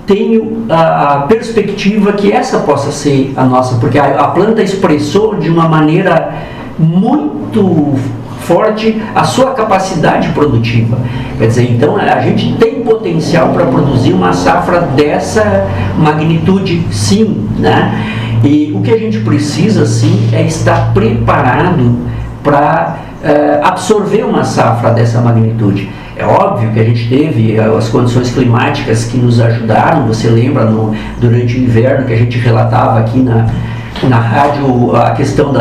tenho a perspectiva que essa possa ser a nossa, porque a planta expressou de uma maneira muito forte a sua capacidade produtiva. Quer dizer, então a gente tem potencial para produzir uma safra dessa magnitude, sim, né? E o que a gente precisa, sim, é estar preparado para absorver uma safra dessa magnitude. É óbvio que a gente teve as condições climáticas que nos ajudaram. Você lembra durante o inverno que a gente relatava aqui na rádio a questão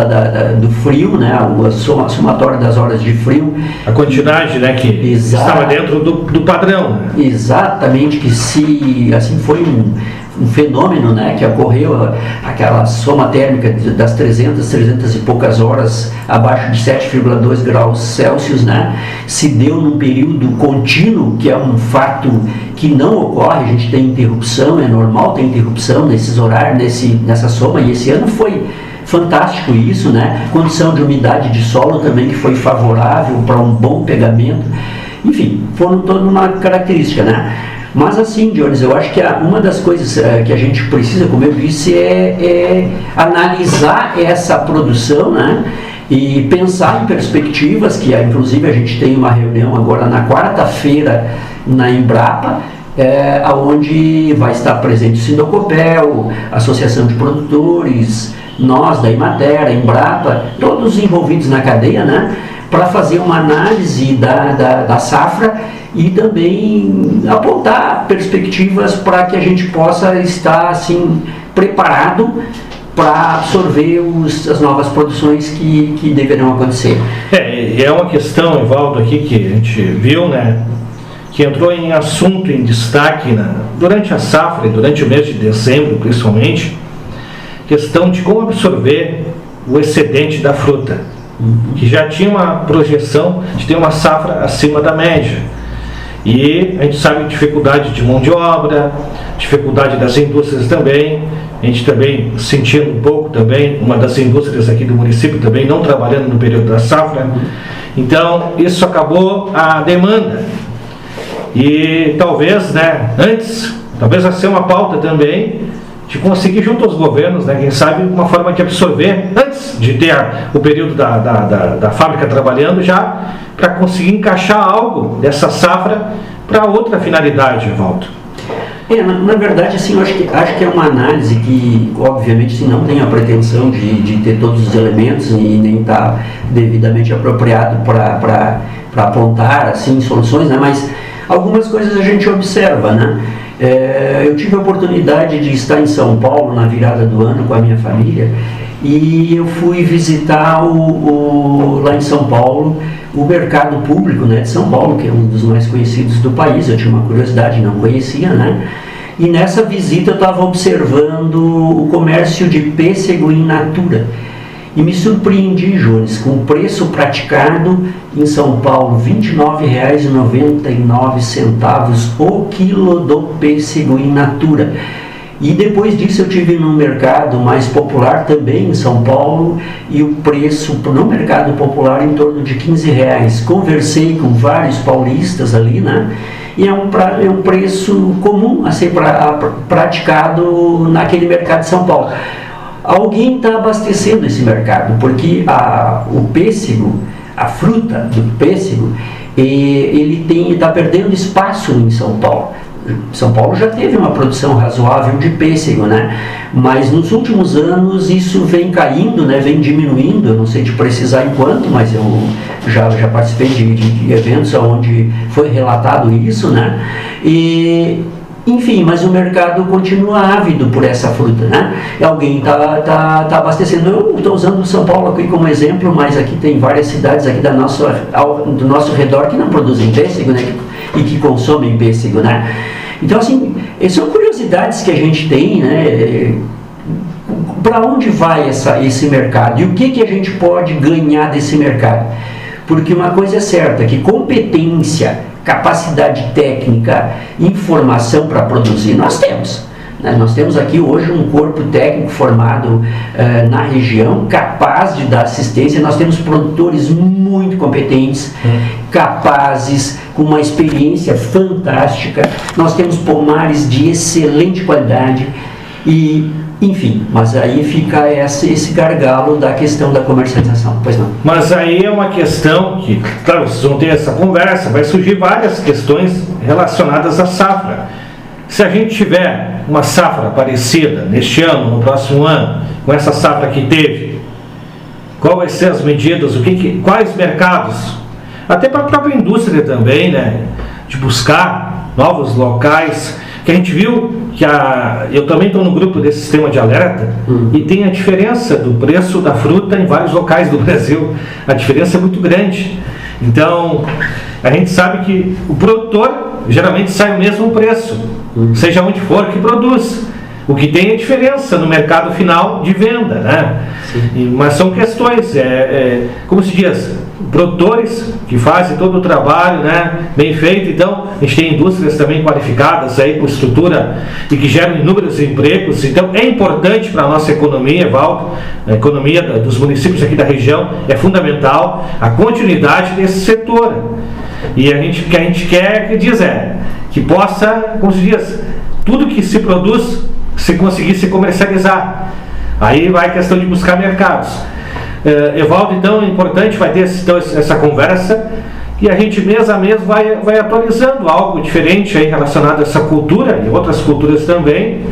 do frio, né, o somatório das horas de frio. A quantidade, né, que estava dentro do padrão. Exatamente, que se assim foi um fenômeno, né, que ocorreu, aquela soma térmica das 300 e poucas horas abaixo de 7,2 graus Celsius, né, se deu num período contínuo, que é um fato que não ocorre. A gente tem interrupção, é normal ter interrupção nesses horários, nessa soma, e esse ano foi fantástico isso, né, condição de umidade de solo também que foi favorável para um bom pegamento. Enfim, foram toda uma característica, né. Mas assim, Jones, eu acho que uma das coisas que a gente precisa, como eu disse, é analisar essa produção, né, e pensar em perspectivas, que inclusive a gente tem uma reunião agora na quarta-feira na Embrapa, onde vai estar presente o Sindocopel, Associação de Produtores, nós da Imater, a Embrapa, todos envolvidos na cadeia, né, para fazer uma análise da safra e também apontar perspectivas para que a gente possa estar assim preparado para absorver as novas produções que deverão acontecer. É uma questão, Evaldo, aqui que a gente viu, né, que entrou em assunto, em destaque durante a safra e durante o mês de dezembro, principalmente, questão de como absorver o excedente da fruta, que já tinha uma projeção de ter uma safra acima da média. E a gente sabe a dificuldade de mão de obra, dificuldade das indústrias também, a gente também sentindo um pouco também, uma das indústrias aqui do município também não trabalhando no período da safra. Então, isso acabou a demanda. E talvez, talvez vai ser uma pauta também de conseguir junto aos governos, quem sabe uma forma de absorver, antes de ter o período da fábrica trabalhando já, para conseguir encaixar algo dessa safra para outra finalidade, Evaldo. Na verdade, assim, eu acho que é uma análise que, obviamente, assim, não tem a pretensão de ter todos os elementos e nem está devidamente apropriado para apontar assim, soluções, mas algumas coisas a gente observa, eu tive a oportunidade de estar em São Paulo na virada do ano com a minha família e eu fui visitar lá em São Paulo o mercado público de São Paulo, que é um dos mais conhecidos do país. Eu tinha uma curiosidade, não conhecia, e nessa visita eu estava observando o comércio de pêssego in natura. E me surpreendi, Jones, com o preço praticado em São Paulo, R$ 29,99 o quilo do pêssego in natura. E depois disso eu tive num mercado mais popular também em São Paulo e o preço no mercado popular em torno de R$ 15. Conversei com vários paulistas ali, e é um preço comum a ser praticado naquele mercado de São Paulo. Alguém está abastecendo esse mercado, porque o pêssego, a fruta do pêssego, ele está perdendo espaço em São Paulo. São Paulo já teve uma produção razoável de pêssego, mas nos últimos anos isso vem caindo, vem diminuindo. Eu não sei te precisar em quanto, mas eu já participei de eventos onde foi relatado isso, Enfim, mas o mercado continua ávido por essa fruta, E alguém está abastecendo. Eu estou usando São Paulo aqui como exemplo, mas aqui tem várias cidades aqui do nosso redor que não produzem pêssego, e que consomem pêssego, Então, assim, são curiosidades que a gente tem, Para onde vai esse mercado? E o que a gente pode ganhar desse mercado? Porque uma coisa é certa, que competência, capacidade técnica, informação para produzir, nós temos. Nós temos aqui hoje um corpo técnico formado na região, capaz de dar assistência. Nós temos produtores muito competentes, capazes, com uma experiência fantástica. Nós temos pomares de excelente qualidade enfim, mas aí fica esse gargalo da questão da comercialização, pois não? Mas aí é uma questão que, claro, vocês vão ter essa conversa, vai surgir várias questões relacionadas à safra. Se a gente tiver uma safra parecida neste ano, no próximo ano, com essa safra que teve, qual vai ser as medidas, quais mercados, até para a própria indústria também, de buscar novos locais, que a gente viu que eu também estou no grupo desse sistema de alerta e tem a diferença do preço da fruta em vários locais do Brasil. A diferença é muito grande. Então, a gente sabe que o produtor geralmente sai o mesmo preço, seja onde for que produz. O que tem é diferença no mercado final de venda, mas são questões, como se diz, produtores que fazem todo o trabalho, bem feito. Então, a gente tem indústrias também qualificadas aí com estrutura e que geram inúmeros empregos. Então, é importante para a nossa economia, Evaldo, a economia dos municípios aqui da região, é fundamental a continuidade desse setor. E o que a gente quer que possa, como se diz, tudo que se produz, se conseguir se comercializar. Aí vai a questão de buscar mercados. Evaldo, então é importante, vai ter então essa conversa e a gente mês a mês vai atualizando algo diferente aí relacionado a essa cultura e outras culturas também.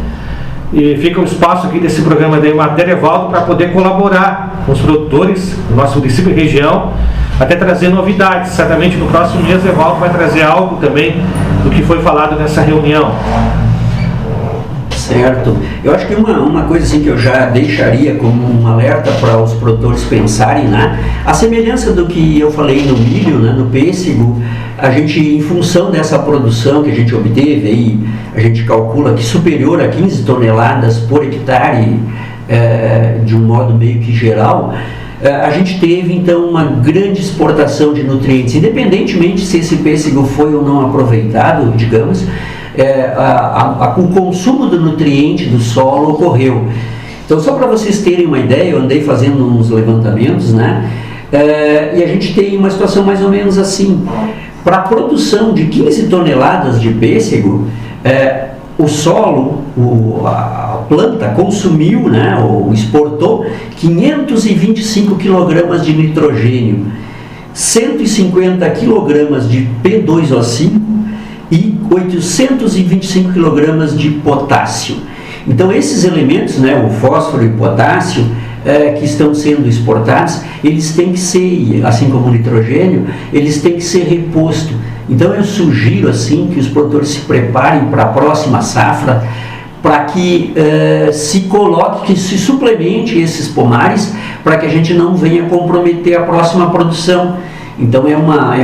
E fica um espaço aqui desse programa da Emater, Evaldo, para poder colaborar com os produtores do nosso município e região até trazer novidades. Certamente no próximo mês o Evaldo vai trazer algo também do que foi falado nessa reunião. Certo. Eu acho que uma coisa assim que eu já deixaria como um alerta para os produtores pensarem, né? A semelhança do que eu falei no milho, né? No pêssego, a gente, em função dessa produção que a gente obteve, aí, a gente calcula que superior a 15 toneladas por hectare, de um modo meio que geral, a gente teve então uma grande exportação de nutrientes, independentemente se esse pêssego foi ou não aproveitado, digamos. O consumo do nutriente do solo ocorreu. Então, só para vocês terem uma ideia, eu andei fazendo uns levantamentos, né? E a gente tem uma situação mais ou menos assim. Para a produção de 15 toneladas de pêssego, o solo, a planta consumiu, né, ou exportou 525 kg de nitrogênio, 150 kg de P2O5 e 825 kg de potássio. Então esses elementos, né, o fósforo e o potássio, que estão sendo exportados, eles têm que ser, assim como o nitrogênio, eles têm que ser repostos. Então eu sugiro assim que os produtores se preparem para a próxima safra, para que se coloque, que se suplemente esses pomares, para que a gente não venha comprometer a próxima produção. Então é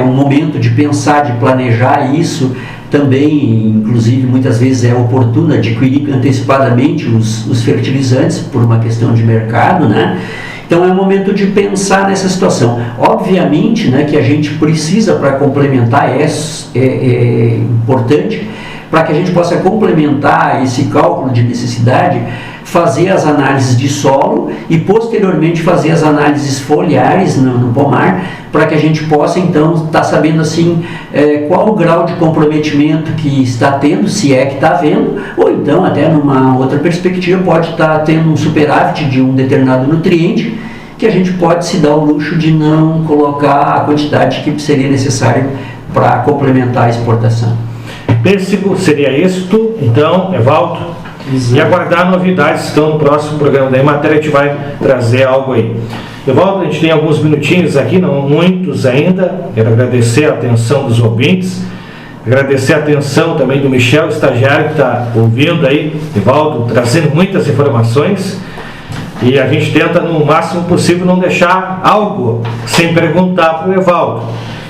um momento de pensar, de planejar isso. Também, inclusive, muitas vezes é oportuno adquirir antecipadamente os fertilizantes por uma questão de mercado, né? Então é um momento de pensar nessa situação. Obviamente, né, que a gente precisa, para complementar, é importante, para que a gente possa complementar esse cálculo de necessidade, fazer as análises de solo e posteriormente fazer as análises foliares no pomar, para que a gente possa então estar sabendo assim qual o grau de comprometimento que está tendo, se é que está havendo, ou então até numa outra perspectiva pode estar tendo um superávit de um determinado nutriente, que a gente pode se dar o luxo de não colocar a quantidade que seria necessária para complementar a exportação. Pêssego seria isto, então, Evaldo. Exato. E aguardar novidades, então, no próximo programa da Emater a gente vai trazer algo aí. Evaldo, a gente tem alguns minutinhos aqui, não muitos ainda. Quero agradecer a atenção dos ouvintes, agradecer a atenção também do Michel, estagiário, que está ouvindo aí, Evaldo, trazendo muitas informações. E a gente tenta, no máximo possível, não deixar algo sem perguntar para o Evaldo.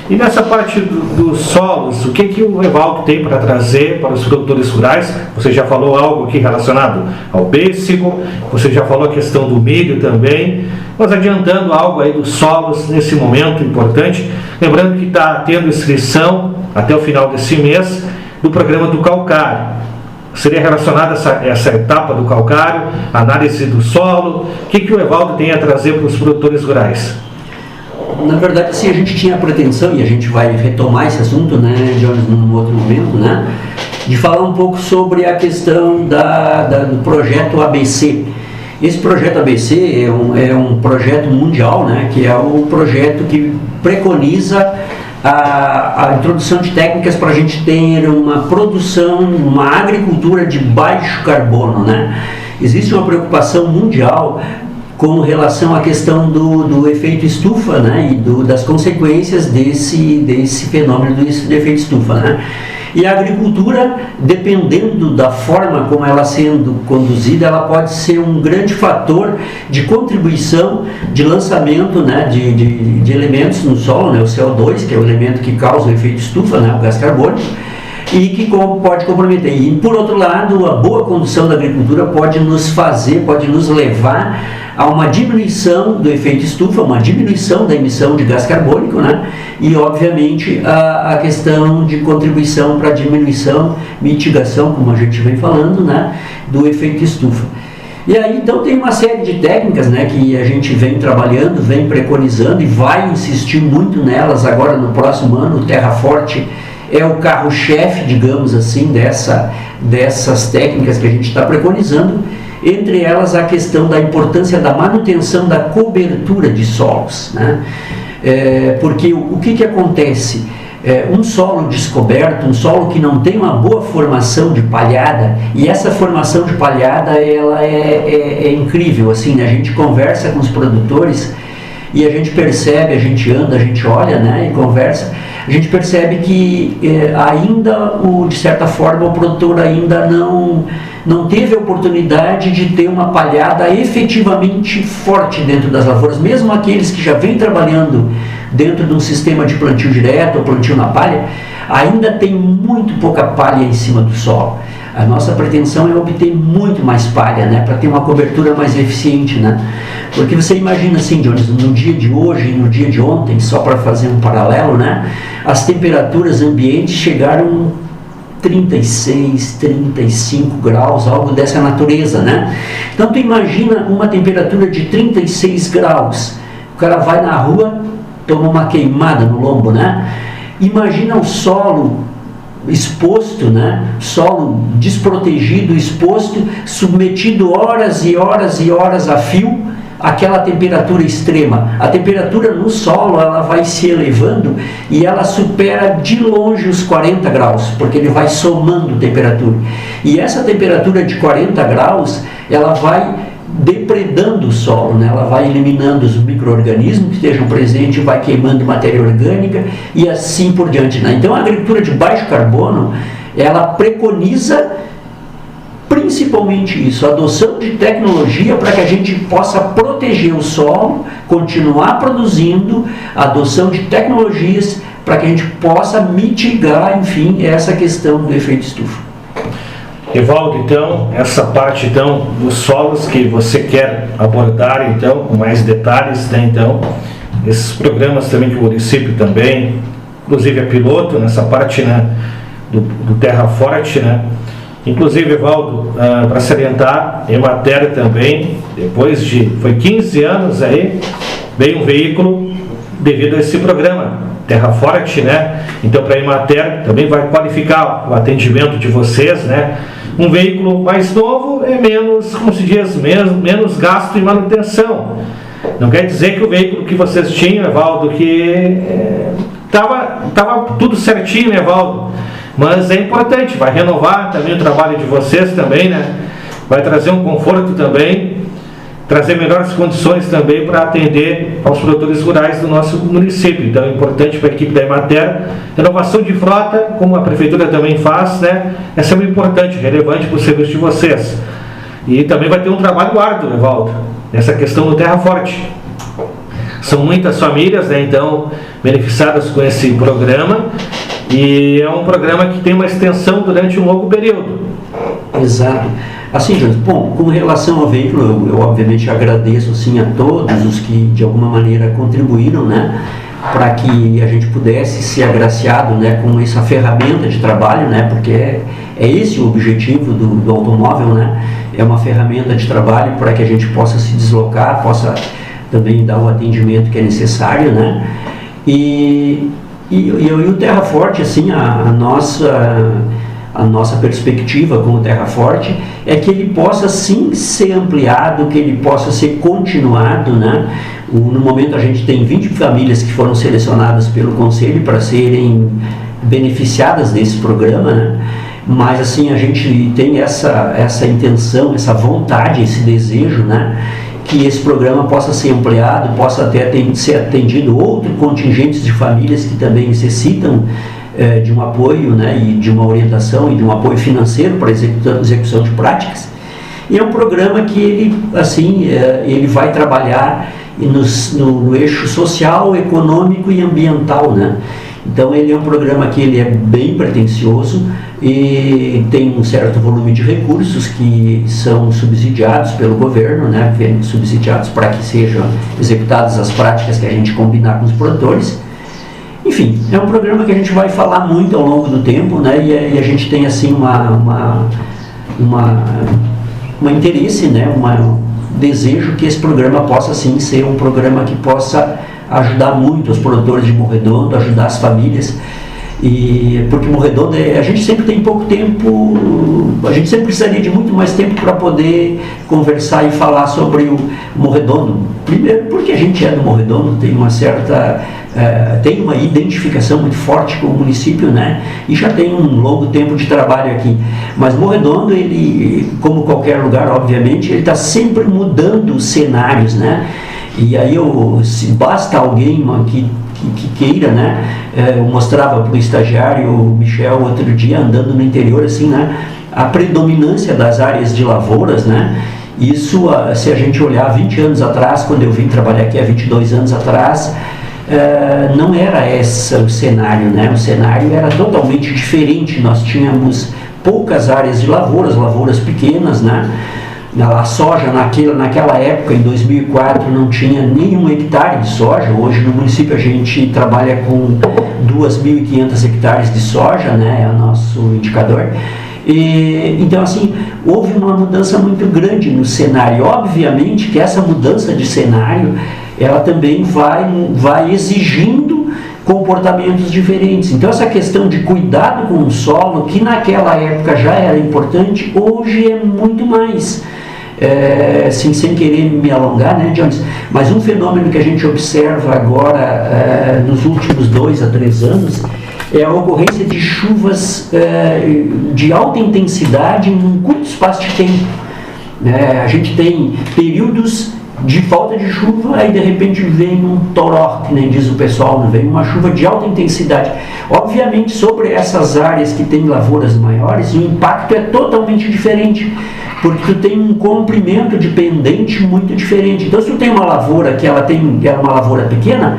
E nessa parte dos solos, o que o Evaldo tem para trazer para os produtores rurais? Você já falou algo aqui relacionado ao pêssego, você já falou a questão do milho também, mas adiantando algo aí dos solos nesse momento importante, lembrando que está tendo inscrição até o final desse mês do programa do calcário. Seria relacionada essa etapa do calcário, análise do solo, o que o Evaldo tem a trazer para os produtores rurais? Na verdade, sim, a gente tinha a pretensão, e a gente vai retomar esse assunto, né, Jones, num outro momento, né, de falar um pouco sobre a questão do projeto ABC. Esse projeto ABC é um projeto mundial, né, que é o projeto que preconiza a introdução de técnicas para a gente ter uma produção, uma agricultura de baixo carbono, né. Existe uma preocupação mundial com relação à questão do efeito estufa, né, e das consequências desse fenômeno do efeito estufa, né. E a agricultura, dependendo da forma como ela sendo conduzida, ela pode ser um grande fator de contribuição, de lançamento, né, de elementos no solo, né, o CO2, que é o elemento que causa o efeito estufa, né, o gás carbônico, e que pode comprometer. E, por outro lado, a boa condução da agricultura pode nos levar a uma diminuição do efeito estufa, uma diminuição da emissão de gás carbônico, né? E, obviamente, a questão de contribuição para a diminuição, mitigação, como a gente vem falando, né, do efeito estufa. E aí, então, tem uma série de técnicas, né, que a gente vem trabalhando, vem preconizando e vai insistir muito nelas agora no próximo ano. O Terra Forte é o carro-chefe, digamos assim, dessas técnicas que a gente está preconizando, entre elas a questão da importância da manutenção da cobertura de solos, né? Porque o que acontece? Um solo descoberto, um solo que não tem uma boa formação de palhada, e essa formação de palhada ela é incrível, assim, né? A gente conversa com os produtores e a gente percebe, a gente anda, a gente olha, né, e conversa, a gente percebe que ainda, de certa forma, o produtor ainda não teve a oportunidade de ter uma palhada efetivamente forte dentro das lavouras, mesmo aqueles que já vêm trabalhando dentro de um sistema de plantio direto ou plantio na palha, ainda tem muito pouca palha em cima do solo. A nossa pretensão é obter muito mais palha, né, para ter uma cobertura mais eficiente, né? Porque você imagina assim, Jones, no dia de hoje e no dia de ontem, só para fazer um paralelo, né, as temperaturas ambientes chegaram 36, 35 graus, algo dessa natureza, né? Então tu imagina uma temperatura de 36 graus, o cara vai na rua, toma uma queimada no lombo, né? Imagina o solo exposto, né? Solo desprotegido, exposto, submetido horas e horas e horas a fio, aquela temperatura extrema. A temperatura no solo, ela vai se elevando e ela supera de longe os 40 graus, porque ele vai somando temperatura. E essa temperatura de 40 graus, ela vai depredando o solo, né? Ela vai eliminando os micro-organismos que estejam presentes, vai queimando matéria orgânica e assim por diante, né? Então a agricultura de baixo carbono, ela preconiza principalmente isso, a adoção de tecnologia para que a gente possa proteger o solo, continuar produzindo, a adoção de tecnologias para que a gente possa mitigar, enfim, essa questão do efeito estufa. Evaldo, então, essa parte então dos solos que você quer abordar então com mais detalhes, né? Então, esses programas também que o município também, inclusive é piloto nessa parte, né, do Terra Forte, né? Inclusive, Evaldo, para salientar, Emater também, depois foi 15 anos aí, veio um veículo devido a esse programa, Terra Forte, né? Então, para a Emater também vai qualificar o atendimento de vocês, né? Um veículo mais novo é menos, como se diz, menos gasto em manutenção. Não quer dizer que o veículo que vocês tinham, Evaldo, que tava tudo certinho, né, Evaldo? Mas é importante, vai renovar também o trabalho de vocês também, né? Vai trazer um conforto também, trazer melhores condições também para atender aos produtores rurais do nosso município. Então é importante para a equipe da Emater, renovação de frota, como a prefeitura também faz, né? É sempre importante, relevante para o serviço de vocês. E também vai ter um trabalho árduo, Evaldo, nessa questão do Terra Forte. São muitas famílias, né, então, beneficiadas com esse programa, e é um programa que tem uma extensão durante um longo período. Exato. Assim, Jorge, bom, com relação ao veículo, eu obviamente agradeço assim, a todos os que de alguma maneira contribuíram, né, para que a gente pudesse ser agraciado, né, com essa ferramenta de trabalho, né, porque é esse o objetivo do automóvel, né, é uma ferramenta de trabalho para que a gente possa se deslocar, possa também dar o atendimento que é necessário, né, e o Terra Forte, assim, a nossa perspectiva com o Terra Forte é que ele possa sim ser ampliado, que ele possa ser continuado, né? No momento a gente tem 20 famílias que foram selecionadas pelo Conselho para serem beneficiadas desse programa, né? Mas assim, a gente tem essa intenção, essa vontade, esse desejo, né? Que esse programa possa ser ampliado, possa até ser atendido outros contingentes de famílias que também necessitam de um apoio, né, e de uma orientação e de um apoio financeiro para a execução de práticas. E é um programa que ele, assim, ele vai trabalhar no eixo social, econômico e ambiental, né? Então ele é um programa que ele é bem pretensioso e tem um certo volume de recursos que são subsidiados pelo governo, né, subsidiados para que sejam executadas as práticas que a gente combinar com os produtores. Enfim, é um programa que a gente vai falar muito ao longo do tempo, né, e a gente tem assim um interesse, né, um desejo que esse programa possa sim ser um programa que possa ajudar muito os produtores de Morredondo, ajudar as famílias, e porque Morredondo a gente sempre tem pouco tempo, a gente sempre precisaria de muito mais tempo para poder conversar e falar sobre o Morredondo. Primeiro porque a gente é do Morredondo, tem uma certa tem uma identificação muito forte com o município, né? E já tem um longo tempo de trabalho aqui. Mas Morredondo, ele, como qualquer lugar, obviamente, ele está sempre mudando os cenários, né? E aí se basta alguém que queira, né? Eu mostrava para o estagiário Michel outro dia, andando no interior, assim, né? A predominância das áreas de lavouras, né? Isso, se a gente olhar 20 anos atrás, quando eu vim trabalhar aqui há 22 anos atrás, não era esse o cenário, né? O cenário era totalmente diferente. Nós tínhamos poucas áreas de lavouras pequenas, né? A soja naquela época, em 2004, não tinha nenhum hectare de soja. Hoje no município a gente trabalha com 2.500 hectares de soja, né? É o nosso indicador. Então, assim, houve uma mudança muito grande no cenário. Obviamente que essa mudança de cenário, ela também vai exigindo comportamentos diferentes. Então, essa questão de cuidado com o solo, que naquela época já era importante, hoje é muito mais. Assim, sem querer me alongar, né, Jones? Mas um fenômeno que a gente observa agora, nos últimos 2 a 3 anos, é a ocorrência de chuvas de alta intensidade em um curto espaço de tempo. A gente tem períodos de falta de chuva, aí de repente vem um toró, que nem diz o pessoal, né? Vem uma chuva de alta intensidade. Obviamente, sobre essas áreas que têm lavouras maiores, o impacto é totalmente diferente, porque tu tem um comprimento de pendente muito diferente. Então, se tu tem uma lavoura que ela é uma lavoura pequena,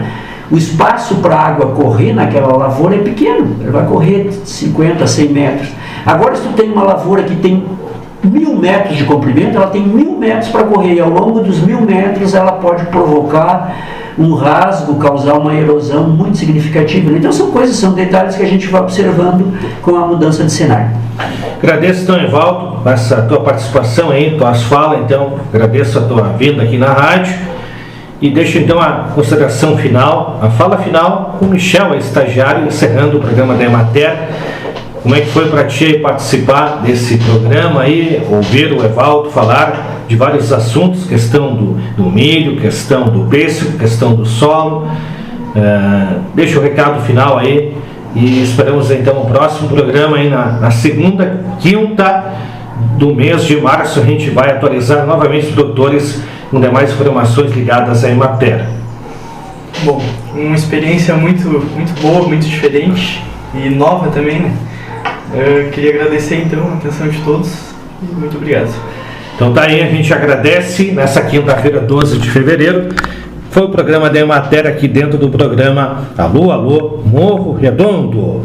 o espaço para a água correr naquela lavoura é pequeno, ela vai correr 50, 100 metros. Agora, se tu tem uma lavoura que tem 1.000 metros de comprimento, ela tem 1.000 metros para correr, e ao longo dos 1.000 metros ela pode provocar um rasgo, causar uma erosão muito significativa. Então são detalhes que a gente vai observando com a mudança de cenário. Agradeço, então, Evaldo, essa tua participação aí, tuas falas, então, agradeço a tua vinda aqui na rádio, e deixo então a consideração final, a fala final com o Michel, estagiário, encerrando o programa da Emater. Como é que foi para ti participar desse programa aí, ouvir o Evaldo falar de vários assuntos, questão do milho, questão do preço, questão do solo. Deixa o recado final aí e esperamos então o próximo programa aí na segunda quinta do mês de março. A gente vai atualizar novamente os produtores com demais informações ligadas à Emater. Bom, uma experiência muito, muito boa, muito diferente e nova também, né? Eu queria agradecer então a atenção de todos e muito obrigado. Então tá aí, a gente agradece. Nessa quinta-feira, 12 de fevereiro, foi o programa da Emater aqui dentro do programa Alô, Alô, Morro Redondo.